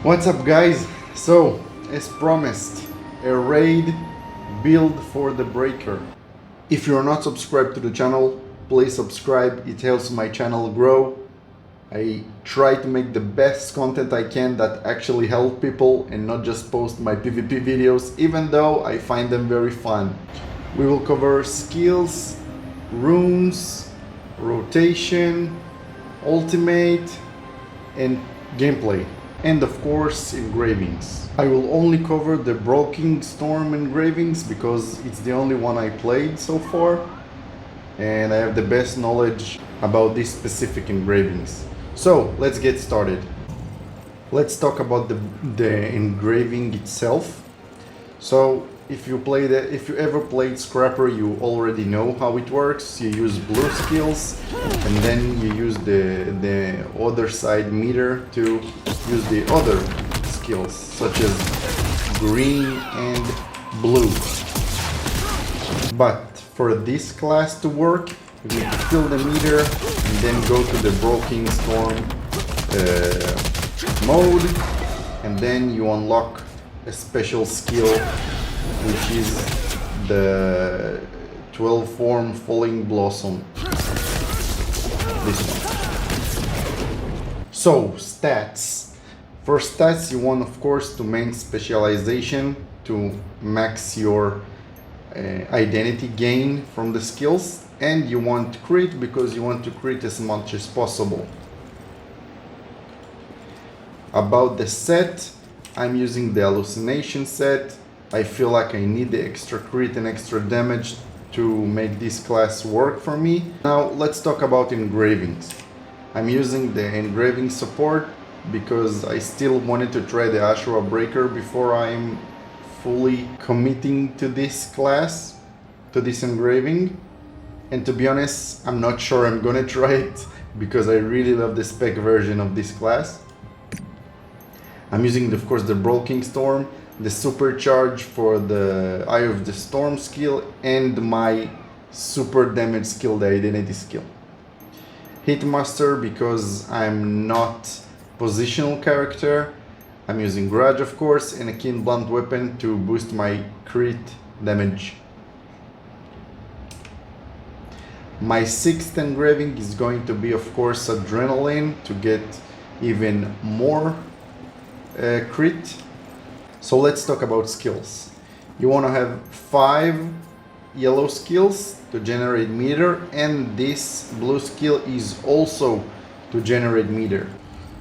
What's up, guys? So, as promised, a raid build for the breaker. If you're not subscribed to the channel, please subscribe. It helps my channel grow. I try to make the best content I can that actually help people and not just post my PvP videos, even though I find them very fun. We will cover skills, runes, rotation, ultimate, and gameplay. And of course, engravings. I will only cover the Brawl Storm engravings because it's the only one I played so far, and I have the best knowledge about these specific engravings. So let's get started. Let's talk about the engraving itself. So if you ever played Scrapper, you already know how it works. You use blue skills, and then you use the other side meter to use the other skills, such as green and blue. But for this class to work, you need to fill the meter and then go to the Brawl Storm mode, and then you unlock a special skill, which is the 12 form Falling Blossom. This one. So, stats. For stats, you want, of course, to main specialization to max your identity gain from the skills, and you want crit because you want to crit as much as possible. About the set, I'm using the hallucination set. I feel like I need the extra crit and extra damage to make this class work for me. Now let's talk about engravings. I'm using the engraving support because I still wanted to try the Ashura Breaker before I'm fully committing to this class, to this engraving. And to be honest, I'm not sure I'm gonna try it because I really love the spec version of this class. I'm using, of course, the Brawl Storm, the supercharge for the Eye of the Storm skill, and my super damage skill, the identity skill. Hitmaster because I'm not positional character. I'm using Grudge, of course, and a keen blunt weapon to boost my crit damage. My sixth engraving is going to be, of course, Adrenaline to get even more crit. So let's talk about skills. You want to have 5 yellow skills to generate meter, and this blue skill is also to generate meter.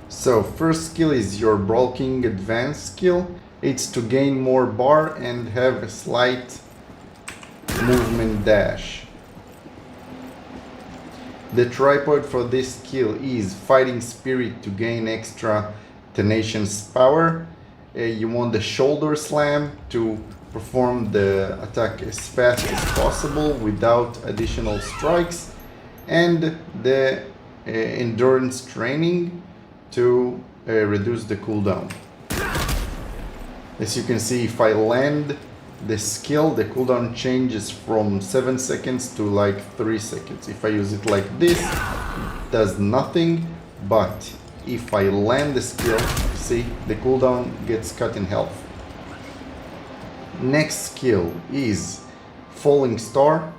So first skill is your Brawl King advanced skill. It's to gain more bar and have a slight movement dash. The tripod for this skill is Fighting Spirit to gain extra tenacious power. You want the shoulder slam to perform the attack as fast as possible without additional strikes, and the endurance training to reduce the cooldown. As you can see, if I land the skill, the cooldown changes from 7 seconds to like 3 seconds. If I use it like this, it does nothing, but if I land the skill, see, the cooldown gets cut in half. Next skill is Falling Star.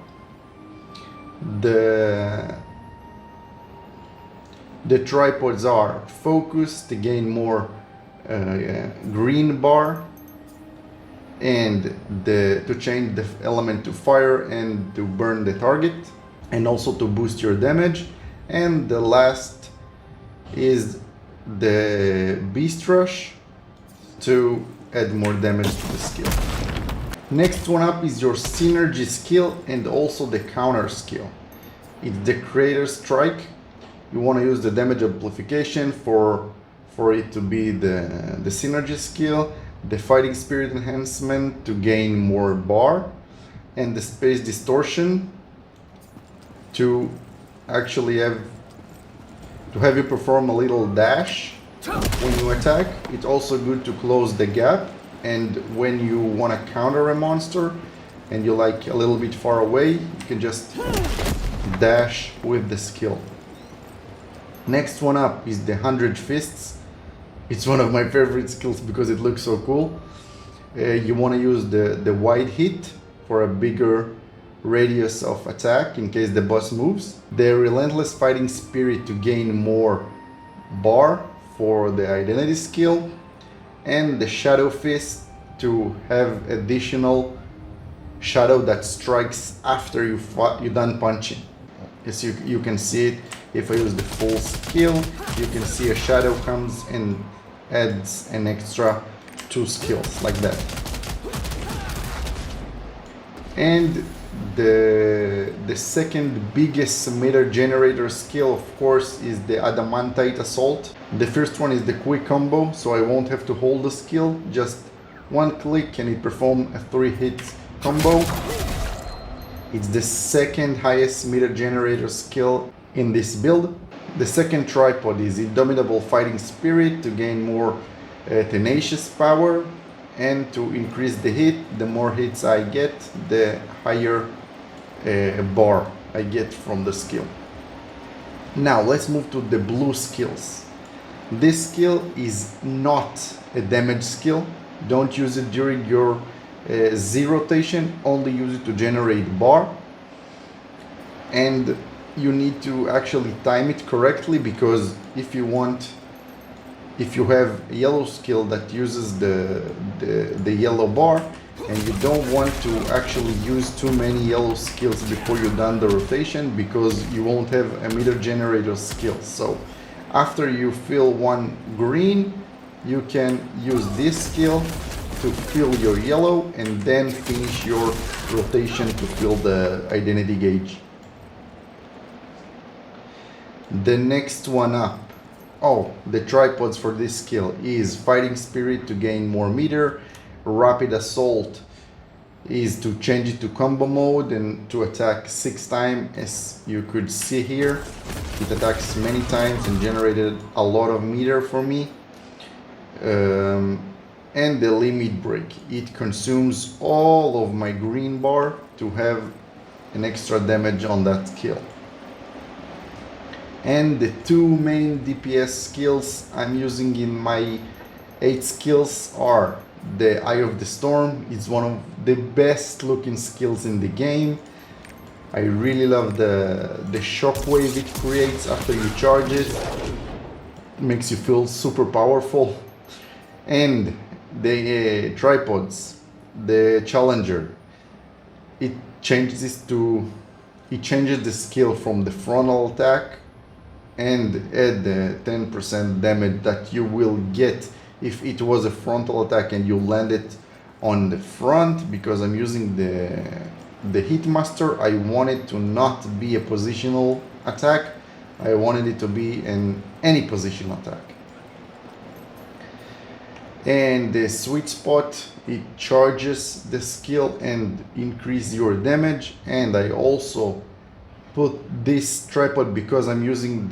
The tripods are Focus to gain more green bar, and to change the element to fire and to burn the target, and also to boost your damage. And the last is the Beast Rush to add more damage to the skill. Next one up is your Synergy skill and also the counter skill. It's the Creator Strike. You want to use the damage amplification for it to be the Synergy skill, the Fighting Spirit enhancement to gain more bar, and the Space Distortion to actually have you perform a little dash when you attack. It's also good to close the gap, and when you want to counter a monster and you're like a little bit far away, you can just dash with the skill. Next one up is the 100 Fists. It's one of my favorite skills because it looks so cool. You want to use the wide hit for a bigger radius of attack in case the boss moves. The relentless fighting spirit to gain more bar for the identity skill, and the shadow fist to have additional shadow that strikes after you done punching. As you can see it, if I use the full skill, you can see a shadow comes and adds an extra 2 skills like that. And the second biggest meter generator skill, of course, is the adamantite assault. The first one is the quick combo, so I won't have to hold the skill, just one click and it performs a 3-hit combo. It's the second highest meter generator skill in this build. The second tripod is Indomitable Fighting Spirit to gain more tenacious power and to increase the hit. The more hits I get, the higher bar I get from the skill. Now let's move to the blue skills. This skill is not a damage skill. Don't use it during your Z rotation, only use it to generate bar. And you need to actually time it correctly, because if you have a yellow skill that uses the yellow bar, and you don't want to actually use too many yellow skills before you're done the rotation, because you won't have a meter generator skill. So after you fill one green, you can use this skill to fill your yellow and then finish your rotation to fill the identity gauge. The next one up, the tripods for this skill is Fighting Spirit to gain more meter, Rapid Assault is to change it to combo mode and to attack 6 times. As you could see here, it attacks many times and generated a lot of meter for me. And the Limit Break, it consumes all of my green bar to have an extra damage on that skill. And the 2 main DPS skills I'm using in my 8 skills are the Eye of the Storm. It's one of the best looking skills in the game. I really love the shockwave it creates after you charge it. It makes you feel super powerful. And the tripods, the Challenger, it changes the skill from the frontal attack and add the 10% damage that you will get if it was a frontal attack and you land it on the front. Because I'm using the Hitmaster, I want it to not be a positional attack. I wanted it to be an any position attack. And the Sweet Spot, it charges the skill and increase your damage. And I also put this tripod because I'm using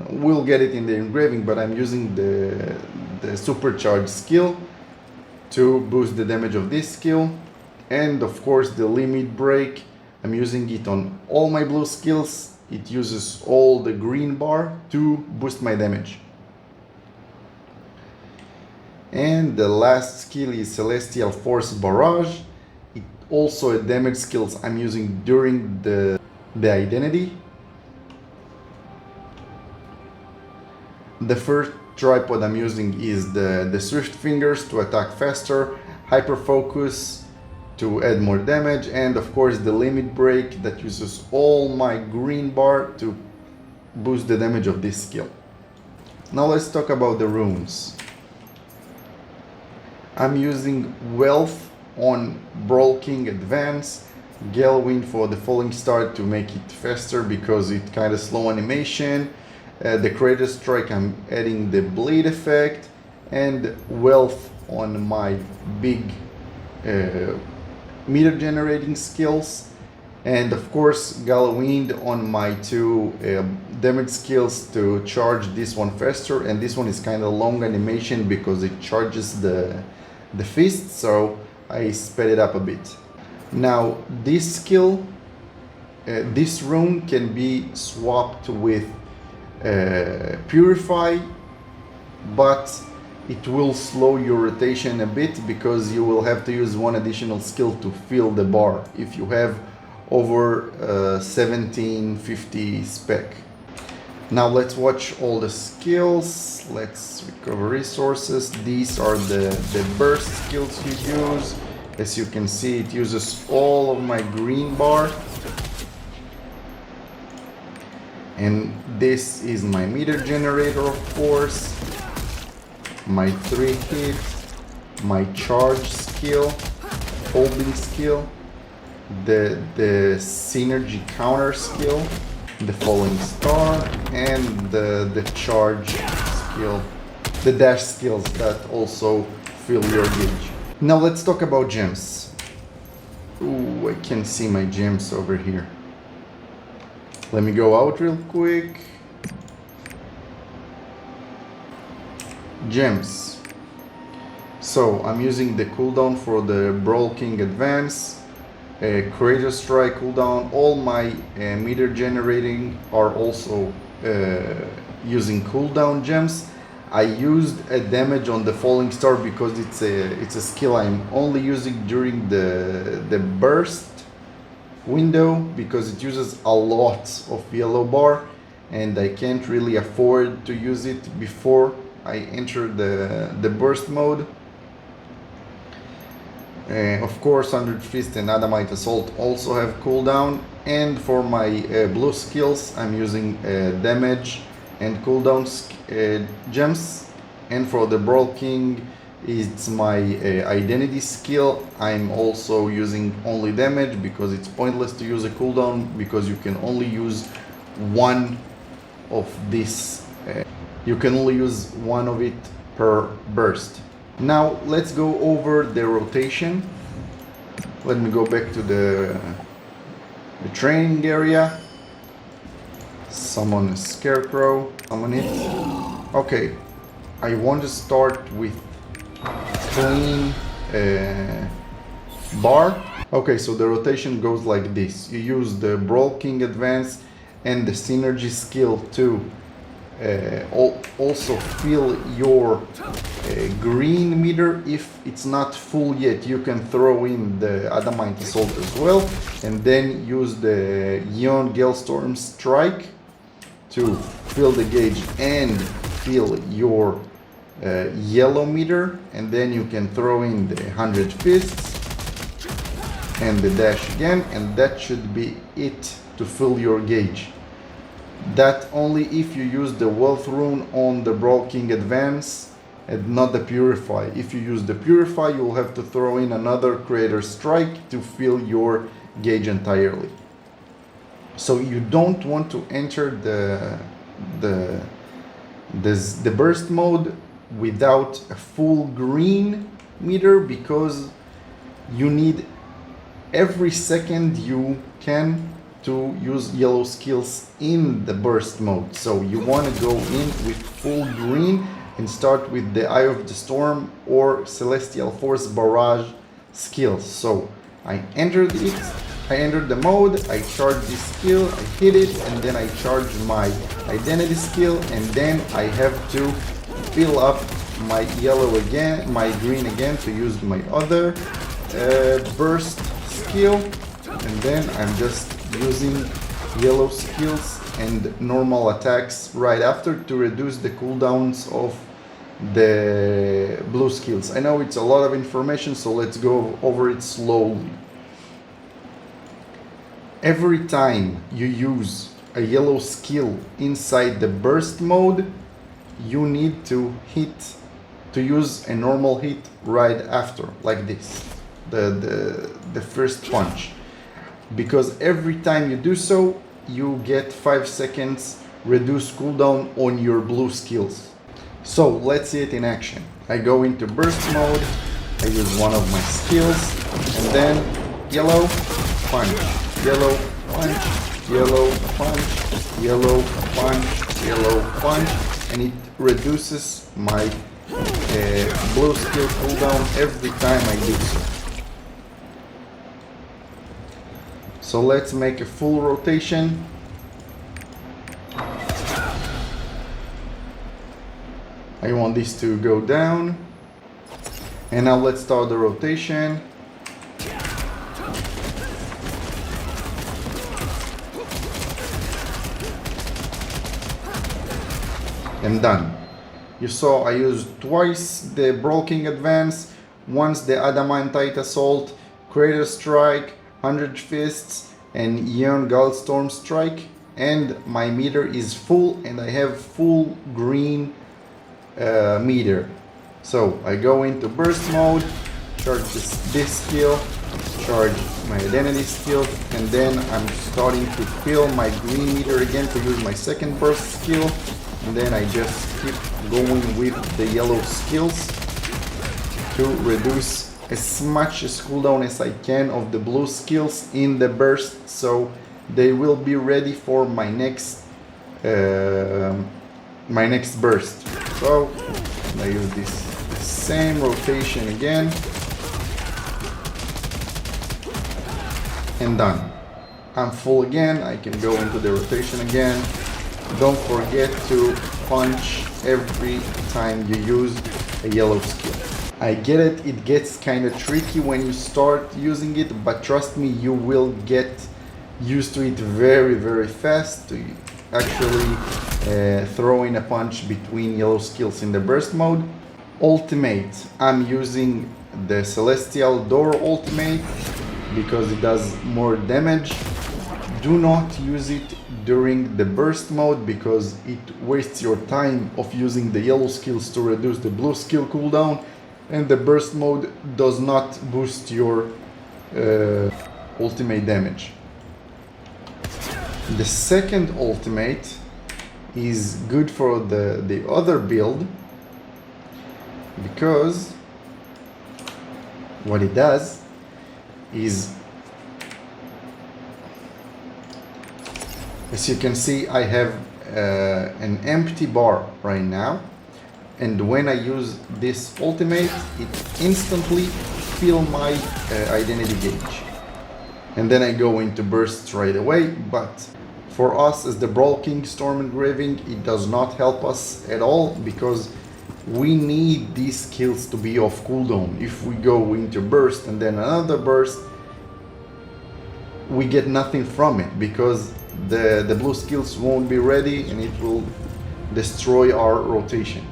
we'll get it in the engraving, but I'm using the supercharged skill to boost the damage of this skill. And of course the Limit Break, I'm using it on all my blue skills. It uses all the green bar to boost my damage. And the last skill is Celestial Force Barrage. It also a damage skills I'm using during the identity. The first tripod I'm using is the Swift Fingers to attack faster, Hyper Focus to add more damage, and of course the Limit Break that uses all my green bar to boost the damage of this skill. Now let's talk about the runes. I'm using Wealth on Brawl King Advance, Gale Wind for the Falling Star to make it faster because it kind of slow animation. The Creator Strike, I'm adding the bleed effect, and Wealth on my big meter generating skills, and of course Gale Wind on my 2 damage skills to charge this one faster. And this one is kind of long animation because it charges the fist, so I sped it up a bit. Now this skill, this rune can be swapped with Purify but it will slow your rotation a bit because you will have to use one additional skill to fill the bar if you have over 1750 spec. Now let's watch all the skills. Let's recover resources. These are the burst skills you use. As you can see, it uses all of my green bar. And this is my meter generator, of course. My 3 hit, my charge skill, holding skill, the synergy counter skill, the falling star, and the charge skill, the dash skills that also fill your gauge. Now let's talk about gems. Ooh, I can see my gems over here. Let me go out real quick. Gems. So I'm using the cooldown for the Brawl King Advance, Creator Strike cooldown. All my meter generating are also using cooldown gems. I used a damage on the Falling Star because it's a skill I'm only using during the burst window because it uses a lot of yellow bar and I can't really afford to use it before I enter the burst mode. Of course, 100 Fist and Adamite Assault also have cooldown, and for my blue skills I'm using damage and cooldown gems, and for the Brawl King it's my identity skill. I'm also using only damage because it's pointless to use a cooldown because you can only use one of this. You can only use one of it per burst. Now let's go over the rotation. Let me go back to the training area. Summon a scarecrow. Summon it. Okay, I want to start with clean bar. Okay, so the rotation goes like this. You use the Brawl King Advance and the Synergy skill to also fill your green meter. If it's not full yet, you can throw in the Adamite Assault as well, and then use the Ion Galestorm Strike to fill the gauge and fill your yellow meter, and then you can throw in the 100 Fists and the dash again, and that should be it to fill your gauge. That only if you use the Wealth Rune on the Brawl King Advance and not the Purify. If you use the Purify, you'll have to throw in another Creator Strike to fill your gauge entirely. So you don't want to enter the burst mode without a full green meter because you need every second you can to use yellow skills in the burst mode. So you want to go in with full green and start with the Eye of the Storm or Celestial Force Barrage skills. So I entered the mode, I charge this skill, I hit it, and then I charge my identity skill, and then I have to fill up my yellow again, my green again to use my other burst skill, and then I'm just using yellow skills and normal attacks right after to reduce the cooldowns of the blue skills. I know it's a lot of information, so let's go over it slowly. Every time you use a yellow skill inside the burst mode, you need to use a normal hit right after, like this, the first punch. Because every time you do so, you get 5 seconds reduced cooldown on your blue skills. So let's see it in action. I go into burst mode, I use one of my skills, and then yellow, punch, yellow, punch, yellow, punch, yellow, punch, yellow, punch, and it reduces my blue skill cooldown every time I do so. So let's make a full rotation. I want this to go down. And now let's start the rotation. And done. You saw I used twice the Brawl King Advance, once the Adamantite Assault, Crater Strike, 100 Fists, and Eon Galstorm Strike, and my meter is full and I have full green meter. So I go into burst mode, charge this skill, charge my identity skill, and then I'm starting to fill my green meter again to use my second burst skill, and then I just keep going with the yellow skills to reduce as much as cooldown as I can of the blue skills in the burst, so they will be ready for my next burst. So I use this same rotation again, and done. I'm full again. I can go into the rotation again. Don't forget to punch every time you use a yellow skill. I get it, it gets kind of tricky when you start using it, but trust me, you will get used to it very fast, to actually throwing a punch between yellow skills in the burst mode. Ultimate, I'm using the Celestial Door Ultimate because it does more damage. Do not use it during the burst mode because it wastes your time of using the yellow skills to reduce the blue skill cooldown, and the burst mode does not boost your ultimate damage. The second ultimate is good for the other build because what it does is, as you can see, I have an empty bar right now, and when I use this ultimate, it instantly fills my identity gauge, and then I go into bursts right away. But for us as the Brawl King Storm Engraving, it does not help us at all because we need these skills to be off cooldown. If we go into burst and then another burst, we get nothing from it because the blue skills won't be ready and it will destroy our rotation.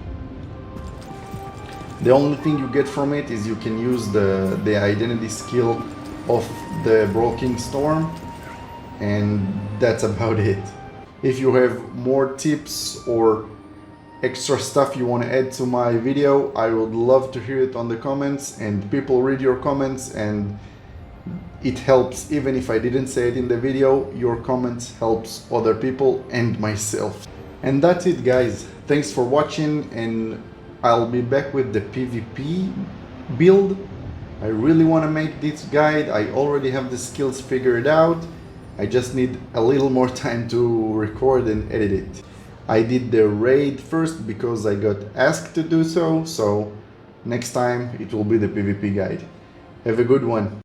The only thing you get from it is you can use the identity skill of the Brawl King Storm, and that's about it. If you have more tips or extra stuff you want to add to my video, I would love to hear it on the comments, and people read your comments and it helps. Even if I didn't say it in the video, your comments helps other people and myself. And that's it, guys. Thanks for watching, and I'll be back with the PvP build. I really want to make this guide. I already have the skills figured out. I just need a little more time to record and edit it. I did the raid first because I got asked to do so, so next time it will be the PvP guide. Have a good one.